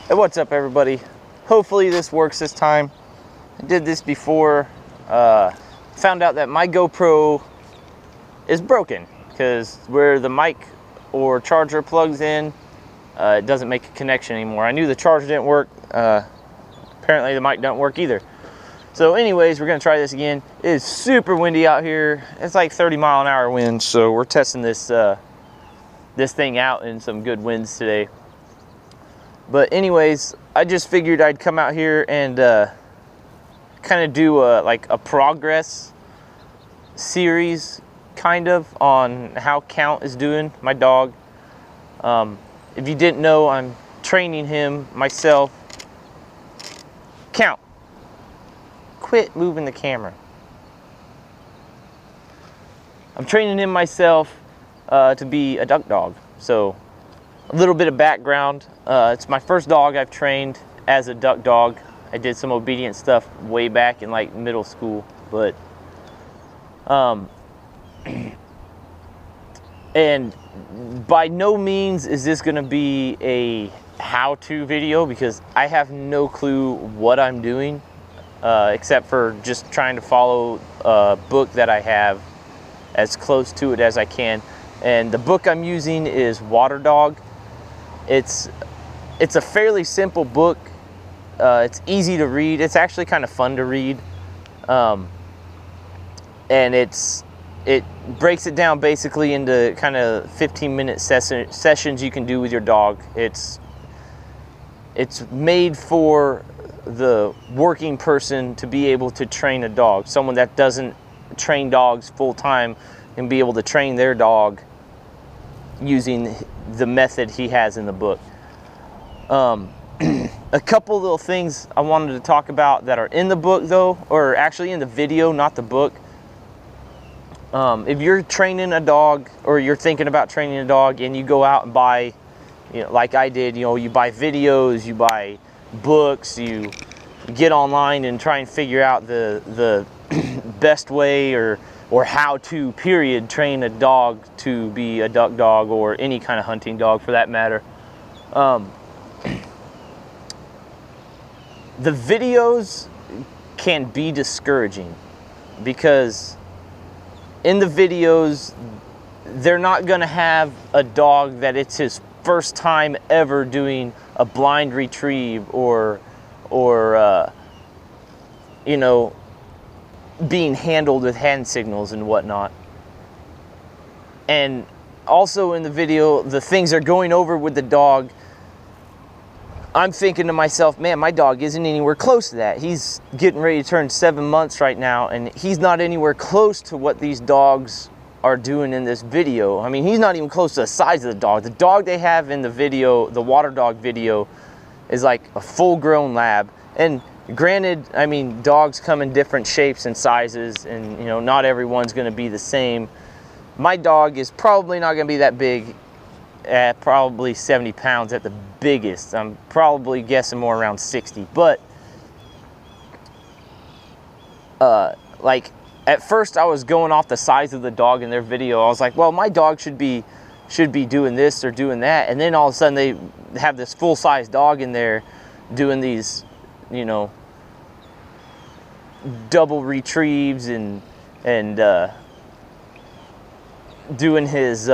Hey, what's up everybody? Hopefully this works this time. I did this before. Found out that my GoPro is broken because where the mic or charger plugs in, it doesn't make a connection anymore. I knew the charger didn't work. Apparently the mic doesn't work either. So anyways, we're gonna try this again. It is super windy out here. It's like 30-mile-an-hour winds, so we're testing this this thing out in some good winds today. But anyways, I just figured I'd come out here and kind of do like a progress series kind of on how Count is doing, my dog. If you didn't know, I'm training him myself. Count, quit moving the camera. I'm training him myself to be a duck dog. So a little bit of background. It's my first dog I've trained as a duck dog. I did some obedience stuff way back in like middle school, but and by no means is this gonna be a how-to video because I have no clue what I'm doing except for just trying to follow a book that I have as close to it as I can. And the book I'm using is Water Dog. It's a fairly simple book. It's easy to read. It's actually kind of fun to read. And it breaks it down basically into kind of 15-minute sessions you can do with your dog. It's made for the working person to be able to train a dog. Someone that doesn't train dogs full-time can be able to train their dog using the method he has in the book. A couple little things I wanted to talk about that are in the book though, or actually in the video, not the book. If you're training a dog or you're thinking about training a dog and you go out and buy, like I did, you buy videos, you buy books, you get online and try and figure out the best way or how to period train a dog to be a duck dog or any kind of hunting dog for that matter. The videos can be discouraging because in the videos they're not going to have a dog that it's his first time ever doing a blind retrieve or being handled with hand signals and whatnot. And also in the video, the things they're going over with the dog, I'm thinking to myself, man, my dog isn't anywhere close to that. He's getting ready to turn 7 months right now, and he's not anywhere close to what these dogs are doing in this video. I mean, he's not even close to the size of the dog. The dog they have in the video, the Water Dog video, is like a full-grown lab. And granted, I mean, dogs come in different shapes and sizes, and not everyone's going to be the same. My dog is probably not going to be that big, at probably 70 pounds at the biggest. I'm probably guessing more around 60. But like at first I was going off the size of the dog in their video. I was like, well, my dog should be doing this or doing that, and then all of a sudden they have this full-size dog in there doing these double retrieves and doing his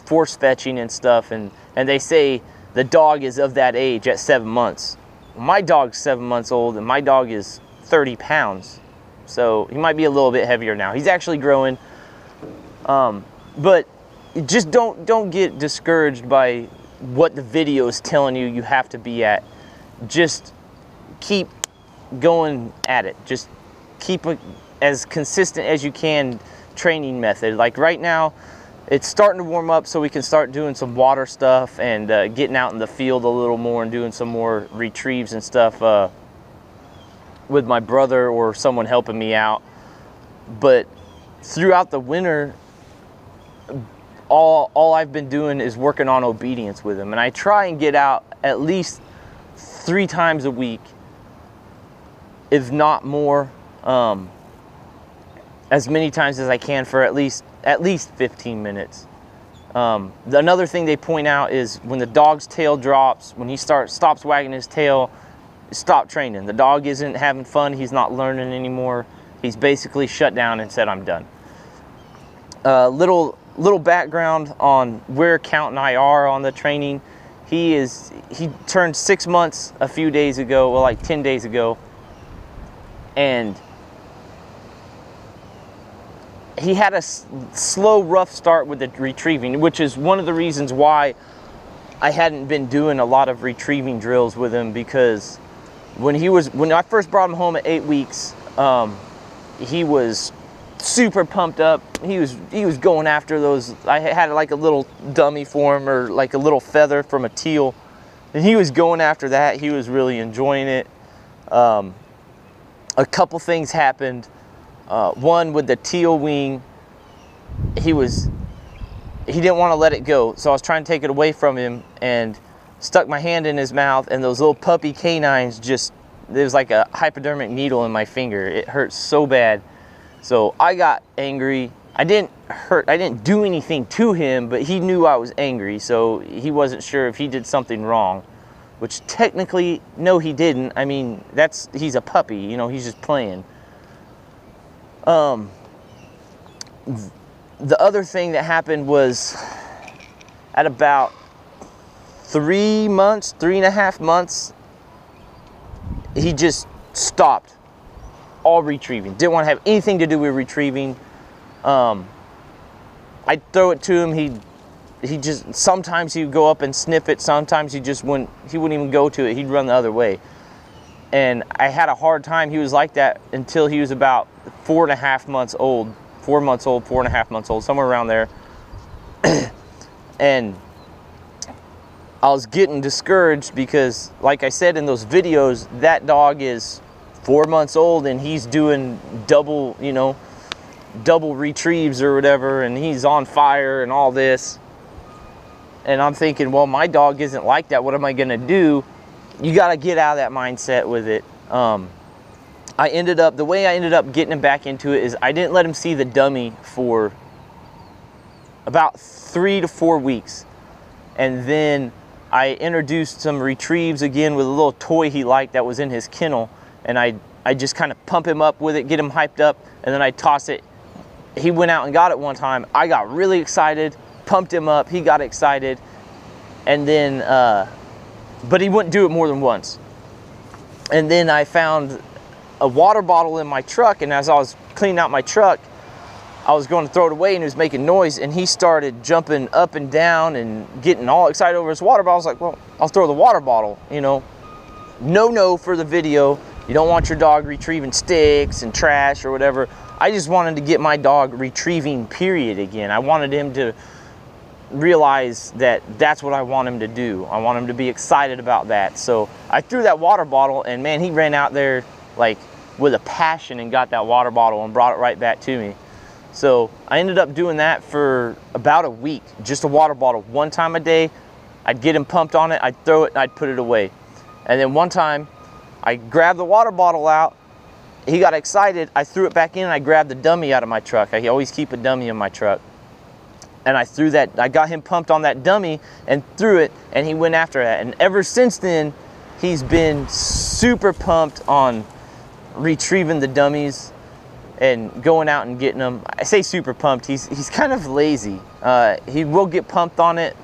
force fetching and stuff, and they say the dog is of that age at 7 months. My dog's 7 months old and my dog is 30 pounds. So he might be a little bit heavier now. He's actually growing. But just don't get discouraged by what the video is telling you have to be at. Just keep going at it. Just keep as consistent as you can training method. Like right now, it's starting to warm up, so we can start doing some water stuff and getting out in the field a little more and doing some more retrieves and stuff with my brother or someone helping me out. But throughout the winter, all I've been doing is working on obedience with him, and I try and get out at least 3 times a week, if not more, as many times as I can for at least 15 minutes. Another thing they point out is when the dog's tail drops, when he stops wagging his tail, stop training. The dog isn't having fun. He's not learning anymore. He's basically shut down and said, I'm done. Little background on where Count and I are on the training. He turned 6 months a few days ago, well, like 10 days ago, and he had a slow, rough start with the retrieving, which is one of the reasons why I hadn't been doing a lot of retrieving drills with him, because when I first brought him home at 8 weeks, he was super pumped up. He was going after those. I had like a little dummy for him, or like a little feather from a teal, and he was going after that. He was really enjoying it. A couple things happened. One, with the teal wing, he didn't want to let it go, so I was trying to take it away from him and stuck my hand in his mouth, and those little puppy canines there was like a hypodermic needle in my finger. It hurt so bad. So I got angry. I didn't do anything to him, but he knew I was angry, so he wasn't sure if he did something wrong, which technically, no, he didn't. I mean, he's a puppy, you know, he's just playing. The other thing that happened was at about 3.5 months, he just stopped all retrieving. Didn't want to have anything to do with retrieving. I'd throw it to him. He just, sometimes he would go up and sniff it. Sometimes he wouldn't even go to it. He'd run the other way. And I had a hard time. He was like that until he was about 4.5 months old, 4 months old, 4.5 months old, somewhere around there. And I was getting discouraged because, like I said in those videos, that dog is 4 months old and he's doing double retrieves or whatever, and he's on fire and all this. And I'm thinking, well, my dog isn't like that. What am I gonna do? You gotta get out of that mindset with it. The way I ended up getting him back into it is I didn't let him see the dummy for about 3 to 4 weeks. And then I introduced some retrieves again with a little toy he liked that was in his kennel. And I just kind of pump him up with it, get him hyped up, and then I toss it. He went out and got it one time. I got really excited, pumped him up, he got excited, and then, but he wouldn't do it more than once. And then I found a water bottle in my truck, and as I was cleaning out my truck, I was going to throw it away, and it was making noise, and he started jumping up and down and getting all excited over his water bottle. I was like, well, I'll throw the water bottle, you know. No for the video. You don't want your dog retrieving sticks and trash or whatever. I just wanted to get my dog retrieving, period, again. I wanted him to realize that that's what I want him to do. I want him to be excited about that. So I threw that water bottle, and man, he ran out there like with a passion and got that water bottle and brought it right back to me. So I ended up doing that for about a week, just a water bottle, one time a day. I'd get him pumped on it, I'd throw it, and I'd put it away. And then one time, I grabbed the water bottle out, he got excited, I threw it back in, and I grabbed the dummy out of my truck. I always keep a dummy in my truck. And I threw that, I got him pumped on that dummy and threw it, and he went after that. And ever since then, he's been super pumped on retrieving the dummies and going out and getting them. I say super pumped, he's kind of lazy. He will get pumped on it,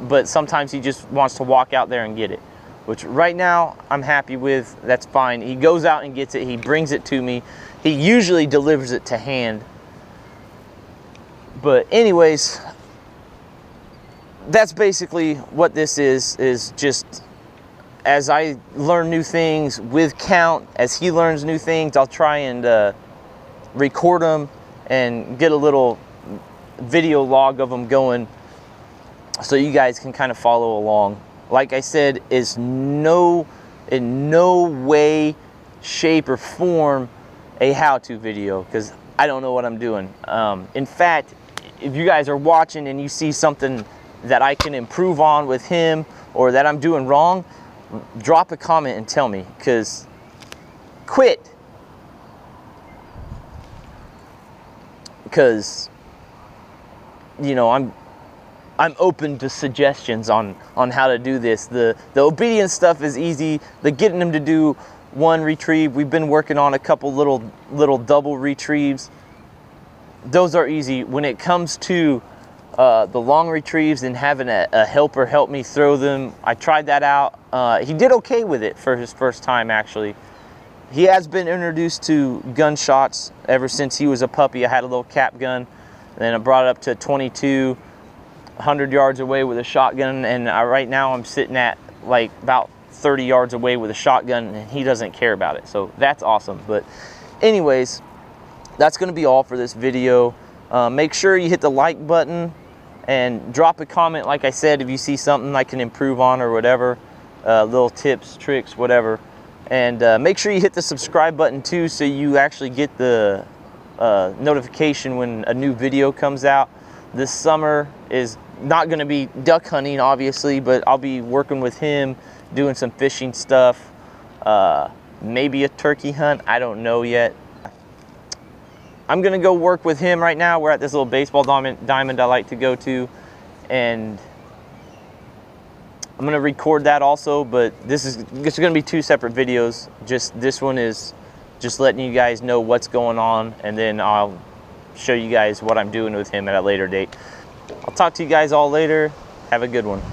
but sometimes he just wants to walk out there and get it, which right now I'm happy with. That's fine. He goes out and gets it, he brings it to me. He usually delivers it to hand. But anyways, that's basically what this is just as I learn new things with Count, as he learns new things, I'll try and record them and get a little video log of them going so you guys can kind of follow along. Like I said, is in no way, shape, or form a how-to video, because I don't know what I'm doing. In fact, if you guys are watching and you see something that I can improve on with him or that I'm doing wrong, drop a comment and tell me, because quit. Because, you know, I'm open to suggestions on how to do this. The obedience stuff is easy. The getting them to do one retrieve, we've been working on a couple little double retrieves. Those are easy. When it comes to the long retrieves and having a helper help me throw them, I tried that out. He did okay with it for his first time, actually. He has been introduced to gunshots ever since he was a puppy. I had a little cap gun, and then I brought it up to 22, 100 yards away with a shotgun, and right now I'm sitting at like about 30 yards away with a shotgun, and he doesn't care about it. So that's awesome. But anyways, that's going to be all for this video. Make sure you hit the like button and drop a comment, like I said, if you see something I can improve on or whatever, little tips, tricks, whatever. And make sure you hit the subscribe button too, so you actually get the notification when a new video comes out. This summer is not going to be duck hunting, obviously, but I'll be working with him, doing some fishing stuff, maybe a turkey hunt, I don't know yet. I'm gonna go work with him right now. We're at this little baseball diamond I like to go to, and I'm gonna record that also, but it's gonna be two separate videos. Just this one is just letting you guys know what's going on, and then I'll show you guys what I'm doing with him at a later date. I'll talk to you guys all later. Have a good one.